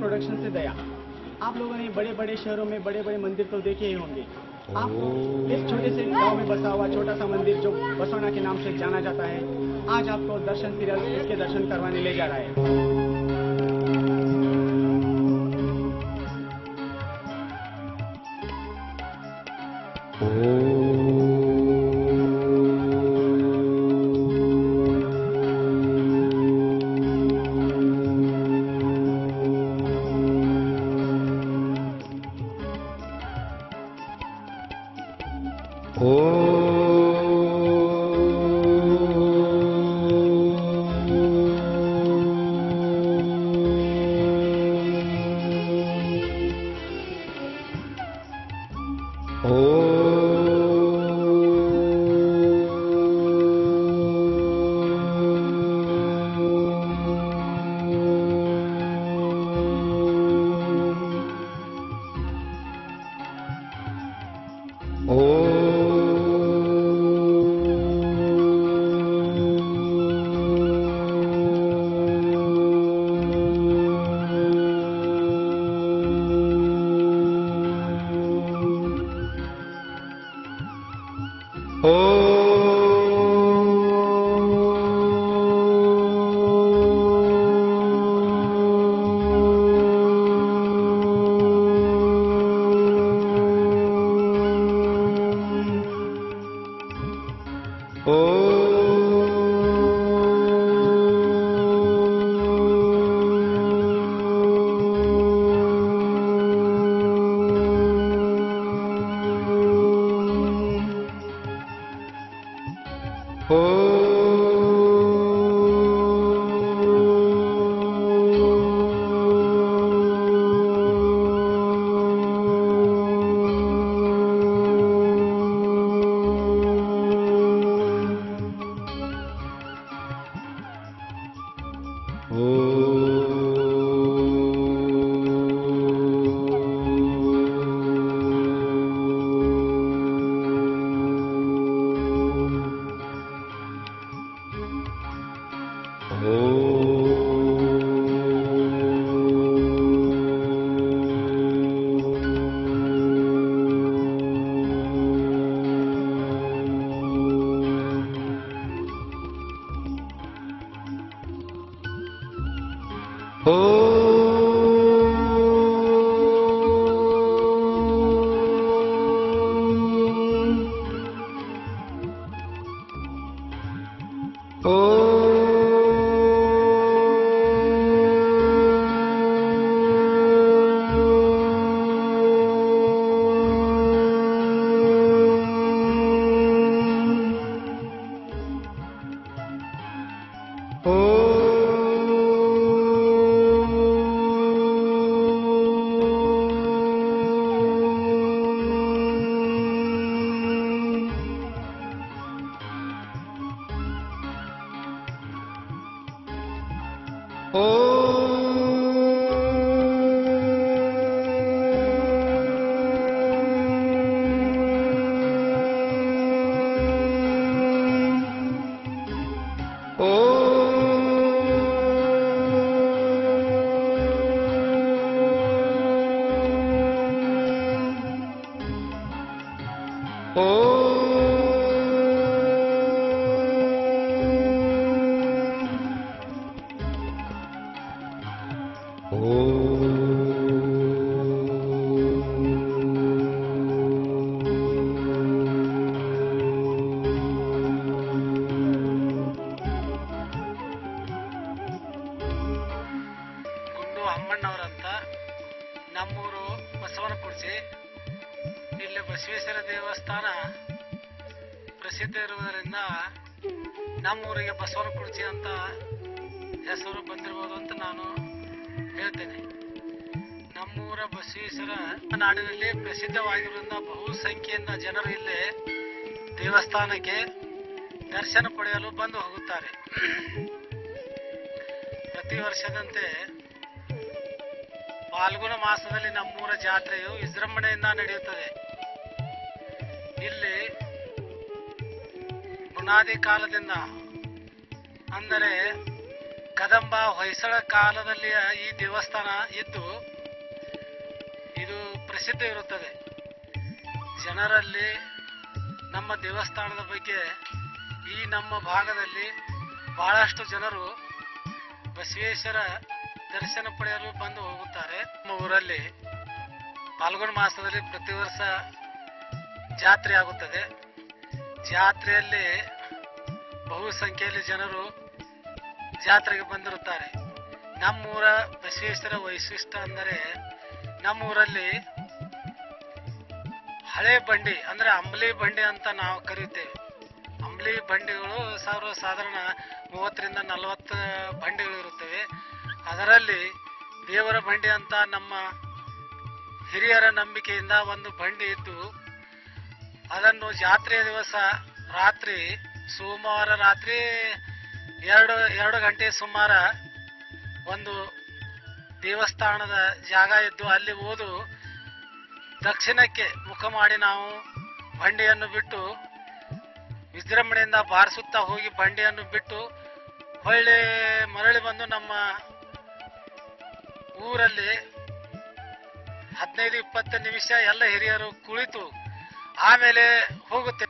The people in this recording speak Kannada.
प्रोडक्शन से दया। आप लोगों ने बड़े बड़े शहरों में बड़े बड़े मंदिर तो देखे ही होंगे। आपको इस छोटे से गांव में बसा हुआ छोटा सा मंदिर जो बसोना के नाम से जाना जाता है, आज आपको दर्शन सीरियल इसके दर्शन करवाने ले जा रहा है। ಅಮ್ಮಣ್ಣವರಂತ ನಮ್ಮೂರು ಬಸವನಕುರ್ಚಿ. ಇಲ್ಲಿ ಬಸವೇಶ್ವರ ದೇವಸ್ಥಾನ ಪ್ರಸಿದ್ಧ ಇರುವುದರಿಂದ ನಮ್ಮೂರಿಗೆ ಬಸವನಕುರ್ಚಿ ಅಂತ ಹೆಸರು ಬಂದಿರಬಹುದು ಅಂತ ನಾನು ಹೇಳ್ತೇನೆ. ನಮ್ಮೂರ ಬಸವೇಶ್ವರ ನಾಡಿನಲ್ಲಿ ಪ್ರಸಿದ್ಧವಾಗಿರುವುದರಿಂದ ಬಹುಸಂಖ್ಯೆಯಿಂದ ಜನರು ಇಲ್ಲಿ ದೇವಸ್ಥಾನಕ್ಕೆ ದರ್ಶನ ಪಡೆಯಲು ಬಂದು ಹೋಗುತ್ತಾರೆ. ಪ್ರತಿ ವರ್ಷದಂತೆ ಫಾಲ್ಗುಣ ಮಾಸದಲ್ಲಿ ನಮ್ಮೂರ ಜಾತ್ರೆಯು ವಿಜೃಂಭಣೆಯಿಂದ ನಡೆಯುತ್ತದೆ. ಇಲ್ಲಿ ಬುನಾದಿ ಕಾಲದಿಂದ ಅಂದರೆ ಕದಂಬ ಹೊಯ್ಸಳ ಕಾಲದಲ್ಲಿ ಈ ದೇವಸ್ಥಾನ ಇದ್ದು ಇದು ಪ್ರಸಿದ್ಧ ಇರುತ್ತದೆ. ಜನರಲ್ಲಿ ನಮ್ಮ ದೇವಸ್ಥಾನದ ಬಗ್ಗೆ ಈ ನಮ್ಮ ಭಾಗದಲ್ಲಿ ಬಹಳಷ್ಟು ಜನರು ಬಸವೇಶ್ವರ ದರ್ಶನ ಪಡೆಯಲು ಬಂದು ಹೋಗುತ್ತಾರೆ. ನಮ್ಮ ಊರಲ್ಲಿ ಫಾಲ್ಗುಣ ಮಾಸದಲ್ಲಿ ಪ್ರತಿ ವರ್ಷ ಜಾತ್ರೆ ಆಗುತ್ತದೆ. ಜಾತ್ರೆಯಲ್ಲಿ ಬಹುಸಂಖ್ಯೆಯಲ್ಲಿ ಜನರು ಜಾತ್ರೆಗೆ ಬಂದಿರುತ್ತಾರೆ. ನಮ್ಮೂರ ಬಸವೇಶ್ವರ ವೈಶಿಷ್ಟ್ಯ ಅಂದರೆ ನಮ್ಮೂರಲ್ಲಿ ಹಳೆ ಬಂಡಿ ಅಂದ್ರೆ ಅಂಬಲಿ ಬಂಡಿ ಅಂತ ನಾವು ಕರೆಯುತ್ತೇವೆ. ಅಂಬಲಿ ಬಂಡಿಗಳು ಸಾಧಾರಣ 30ರಿಂದ 40 ಬಂಡಿಗಳು ಇರುತ್ತವೆ. ಅದರಲ್ಲಿ ದೇವರ ಬಂಡಿ ಅಂತ ನಮ್ಮ ಹಿರಿಯರ ನಂಬಿಕೆಯಿಂದ ಒಂದು ಬಂಡಿ ಇದ್ದು ಅದನ್ನು ಜಾತ್ರೆಯ ದಿವಸ ರಾತ್ರಿ ಸೋಮವಾರ ರಾತ್ರಿ 2 ಗಂಟೆ ಸುಮಾರ ಒಂದು ದೇವಸ್ಥಾನದ ಜಾಗ ಇದ್ದು ಅಲ್ಲಿ ಹೋದು ದಕ್ಷಿಣಕ್ಕೆ ಮುಖ ಮಾಡಿ ನಾವು ಬಂಡಿಯನ್ನು ಬಿಟ್ಟು ವಿಜೃಂಭಣೆಯಿಂದ ಬಾರಿಸುತ್ತಾ ಹೋಗಿ ಬಂಡಿಯನ್ನು ಬಿಟ್ಟು ಹೊಳ್ಳಿ ಮರಳಿ ಬಂದು ನಮ್ಮ ಊರಲ್ಲಿ 15-20 ನಿಮಿಷ ಎಲ್ಲ ಹಿರಿಯರು ಕುಳಿತು ಆಮೇಲೆ ಹೋಗುತ್ತೆ.